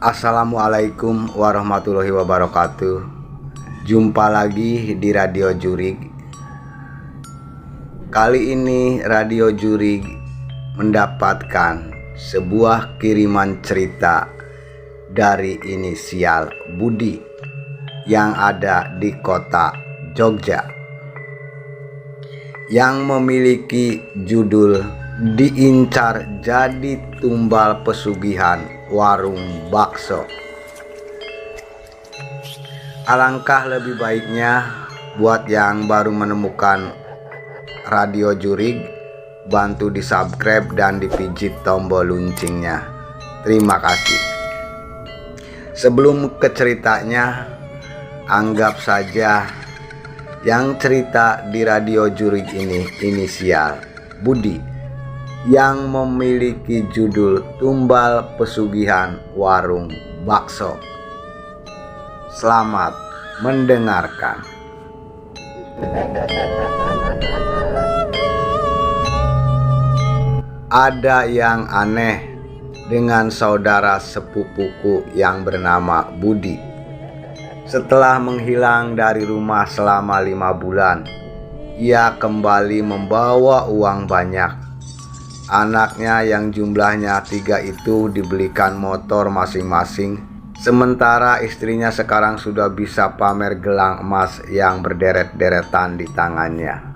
Assalamualaikum warahmatullahi wabarakatuh. Jumpa lagi di Radio Jurig. Kali ini Radio Jurig mendapatkan sebuah kiriman cerita dari inisial Budi yang ada di kota Jogja, yang memiliki judul "Diincar Jadi Tumbal Pesugihan Warung Bakso". Alangkah lebih baiknya buat yang baru menemukan Radio Jurig, bantu di subscribe dan dipijit tombol loncengnya. Terima kasih. Sebelum ke ceritanya, anggap saja yang cerita di Radio Jurig ini inisial Budi, yang memiliki judul Tumbal Pesugihan Warung Bakso. Selamat mendengarkan. Ada yang aneh dengan saudara sepupuku yang bernama Budi. Setelah menghilang dari rumah selama 5 bulan, ia kembali membawa uang banyak. Anaknya yang jumlahnya 3 itu dibelikan motor masing-masing, sementara istrinya sekarang sudah bisa pamer gelang emas yang berderet-deretan di tangannya.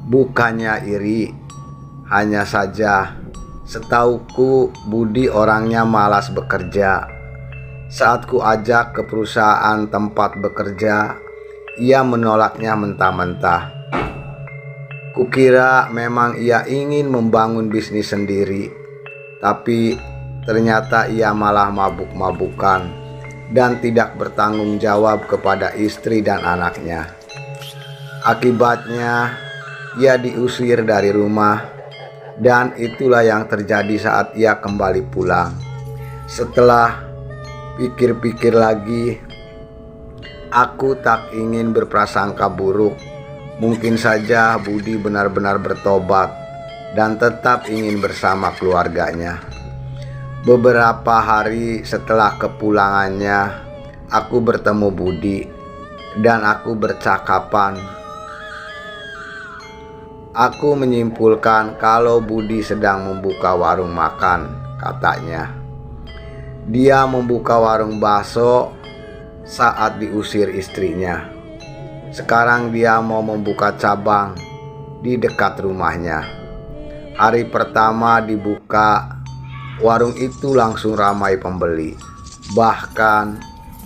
Bukannya iri, hanya saja setauku Budi orangnya malas bekerja. Saat ku ajak ke perusahaan tempat bekerja, ia menolaknya mentah-mentah. Kukira memang ia ingin membangun bisnis sendiri, tapi ternyata ia malah mabuk-mabukan dan tidak bertanggung jawab kepada istri dan anaknya. Akibatnya ia diusir dari rumah, dan itulah yang terjadi saat ia kembali pulang. Setelah pikir-pikir lagi, aku tak ingin berprasangka buruk. Mungkin saja Budi benar-benar bertobat dan tetap ingin bersama keluarganya. Beberapa hari setelah kepulangannya, aku bertemu Budi dan aku bercakapan. Aku menyimpulkan kalau Budi sedang membuka warung makan, katanya. Dia membuka warung bakso saat diusir istrinya. Sekarang dia mau membuka cabang di dekat rumahnya. Hari pertama dibuka, warung itu langsung ramai pembeli. Bahkan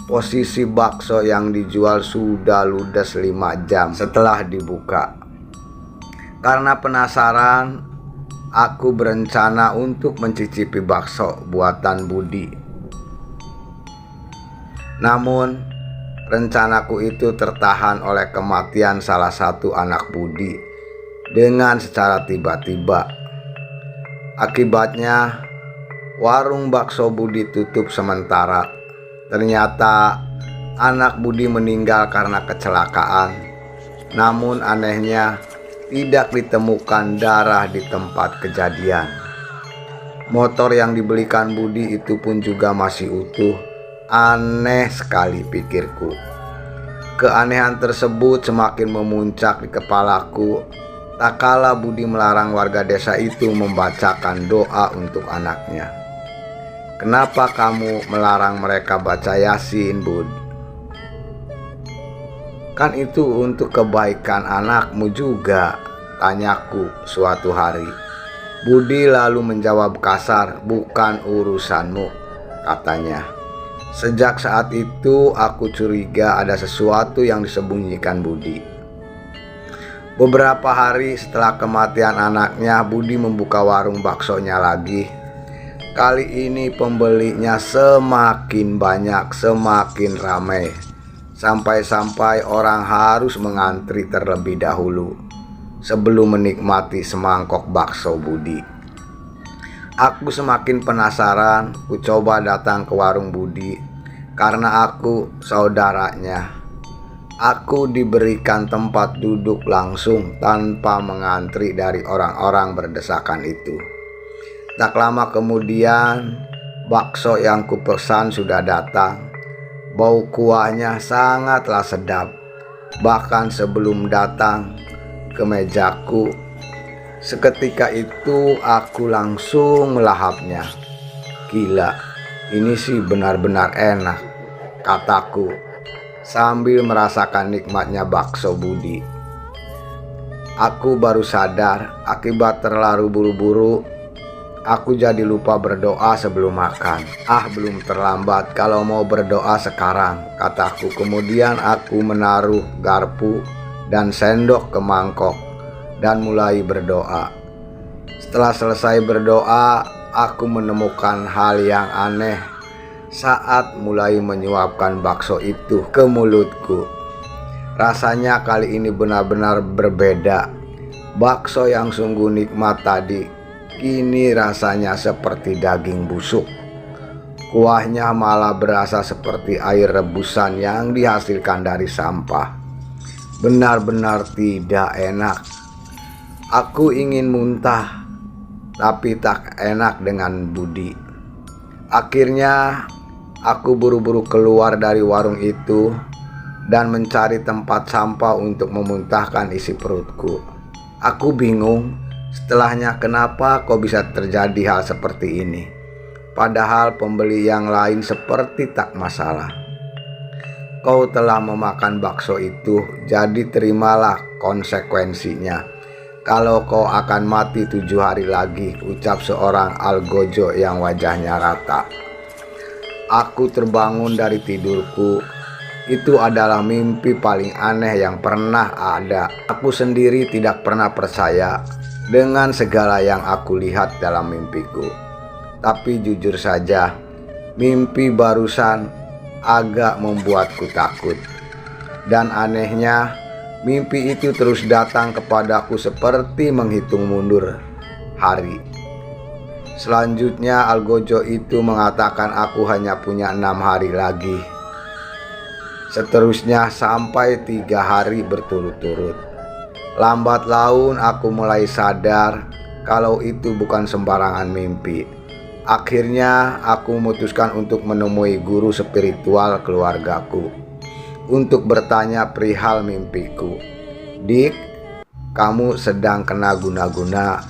posisi bakso yang dijual sudah ludes 5 jam setelah dibuka. Karena penasaran, aku berencana untuk mencicipi bakso buatan Budi. Namun rencanaku itu tertahan oleh kematian salah satu anak Budi dengan secara tiba-tiba. Akibatnya warung bakso Budi tutup sementara. Ternyata anak Budi meninggal karena kecelakaan. Namun anehnya tidak ditemukan darah di tempat kejadian. Motor yang dibelikan Budi itu pun juga masih utuh. Aneh sekali, pikirku. Keanehan tersebut semakin memuncak di kepalaku tak kala Budi melarang warga desa itu membacakan doa untuk anaknya. Kenapa kamu melarang mereka baca Yasin, Bud? Kan itu untuk kebaikan anakmu juga, tanyaku suatu hari. Budi lalu menjawab kasar, bukan urusanmu, katanya. Sejak saat itu aku curiga ada sesuatu yang disembunyikan Budi. Beberapa hari setelah kematian anaknya, Budi membuka warung baksonya lagi. Kali ini pembelinya semakin banyak, semakin ramai. Sampai-sampai orang harus mengantri terlebih dahulu sebelum menikmati semangkok bakso Budi. Aku semakin penasaran, ku coba datang ke warung Budi karena aku saudaranya. Aku diberikan tempat duduk langsung tanpa mengantri dari orang-orang berdesakan itu. Tak lama kemudian, Bakso yang kupesan sudah datang. Bau kuahnya sangatlah sedap. Bahkan sebelum datang ke mejaku, seketika itu aku langsung melahapnya. Gila, ini sih benar-benar enak, kataku sambil merasakan nikmatnya bakso Budi. Aku baru sadar akibat terlalu buru-buru. Aku jadi lupa berdoa sebelum makan. Belum terlambat kalau mau berdoa sekarang, kataku. Kemudian aku menaruh garpu dan sendok ke mangkok dan mulai berdoa. Setelah selesai berdoa, aku menemukan hal yang aneh saat mulai menyuapkan bakso itu ke mulutku. Rasanya kali ini benar-benar berbeda. Bakso yang sungguh nikmat tadi, kini rasanya seperti daging busuk. Kuahnya malah berasa seperti air rebusan yang dihasilkan dari sampah. Benar-benar tidak enak. Aku ingin muntah, tapi tak enak dengan Budi. Akhirnya aku buru-buru keluar dari warung itu dan mencari tempat sampah untuk memuntahkan isi perutku. Aku bingung setelahnya kenapa kok bisa terjadi hal seperti ini. Padahal pembeli yang lain seperti tak masalah. Kau telah memakan bakso itu, jadi terimalah konsekuensinya. Kalau kau akan mati 7 hari lagi, ucap seorang algojo yang wajahnya rata. Aku terbangun dari tidurku. Itu adalah mimpi paling aneh yang pernah ada. Aku sendiri tidak pernah percaya dengan segala yang aku lihat dalam mimpiku. Tapi jujur saja, mimpi barusan agak membuatku takut. Dan anehnya, mimpi itu terus datang kepadaku seperti menghitung mundur hari. Selanjutnya algojo itu mengatakan aku hanya punya 6 hari lagi. Seterusnya sampai 3 hari berturut-turut. Lambat laun aku mulai sadar kalau itu bukan sembarangan mimpi. Akhirnya aku memutuskan untuk menemui guru spiritual keluargaku untuk bertanya perihal mimpiku. Dik, kamu sedang kena guna-guna.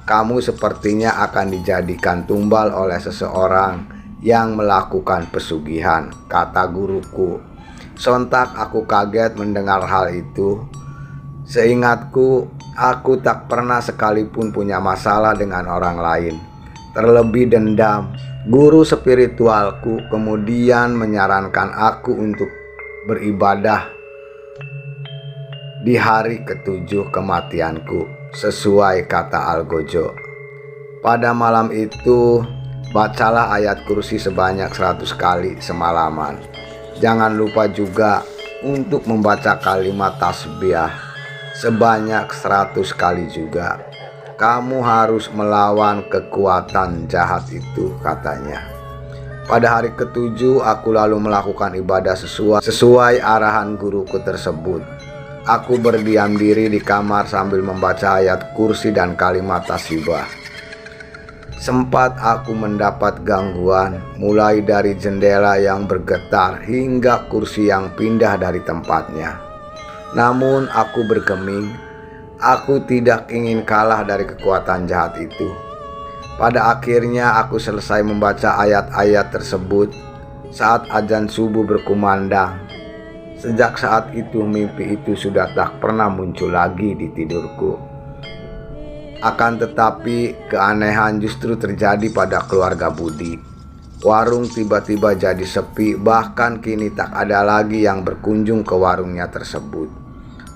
Kamu sepertinya akan dijadikan tumbal oleh seseorang yang melakukan pesugihan, kata guruku. Sontak aku kaget mendengar hal itu. Seingatku, aku tak pernah sekalipun punya masalah dengan orang lain. Terlebih dendam. Guru spiritualku kemudian menyarankan aku untuk beribadah di hari ke-7 kematianku, sesuai kata algojo. Pada malam itu, bacalah ayat kursi sebanyak 100 kali semalaman. Jangan lupa juga untuk membaca kalimat tasbih sebanyak 100 kali juga. Kamu harus melawan kekuatan jahat itu, katanya. Pada hari ke-7 aku lalu melakukan ibadah sesuai arahan guruku tersebut. Aku berdiam diri di kamar sambil membaca ayat kursi dan kalimat tasbih. Sempat aku mendapat gangguan, mulai dari jendela yang bergetar hingga kursi yang pindah dari tempatnya. Namun aku bergeming. Aku tidak ingin kalah dari kekuatan jahat itu. Pada akhirnya aku selesai membaca ayat-ayat tersebut saat azan subuh berkumandang. Sejak saat itu mimpi itu sudah tak pernah muncul lagi di tidurku. Akan tetapi keanehan justru terjadi pada keluarga Budi. Warung tiba-tiba jadi sepi, bahkan kini tak ada lagi yang berkunjung ke warungnya tersebut.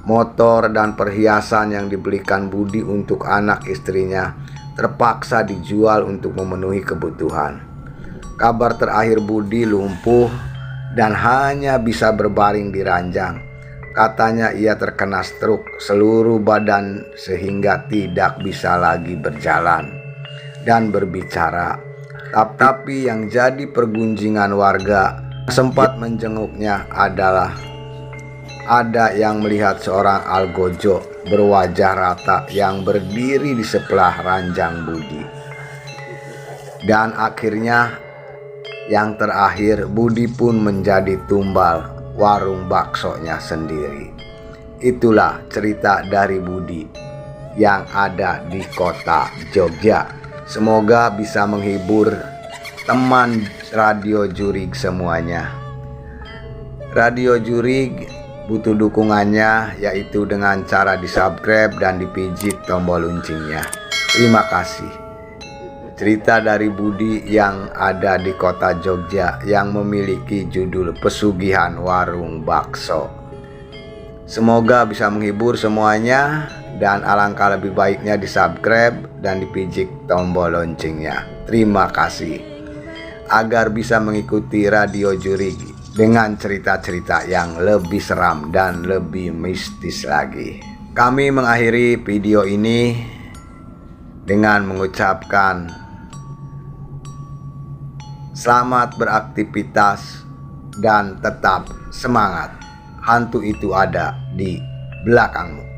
Motor dan perhiasan yang dibelikan Budi untuk anak istrinya terpaksa dijual untuk memenuhi kebutuhan. Kabar terakhir Budi lumpuh dan hanya bisa berbaring di ranjang. Katanya ia terkena stroke seluruh badan sehingga tidak bisa lagi berjalan dan berbicara. Tapi yang jadi pergunjingan warga sempat menjenguknya adalah ada yang melihat seorang algojo berwajah rata yang berdiri di sebelah ranjang Budi. Dan akhirnya Yang terakhir, Budi pun menjadi tumbal warung baksonya sendiri. Itulah cerita dari Budi yang ada di kota Jogja. Semoga bisa menghibur teman Radio Jurig semuanya. Radio Jurig butuh dukungannya, yaitu dengan cara di-subscribe dan dipijit tombol loncengnya. Terima kasih. Cerita dari Budi yang ada di kota Jogja yang memiliki judul Pesugihan Warung Bakso. Semoga bisa menghibur semuanya, dan alangkah lebih baiknya di-subscribe dan dipijit tombol loncengnya. Terima kasih. Agar bisa mengikuti Radio Jurig dengan cerita-cerita yang lebih seram dan lebih mistis lagi. Kami mengakhiri video ini dengan mengucapkan selamat beraktivitas dan tetap semangat. Hantu itu ada di belakangmu.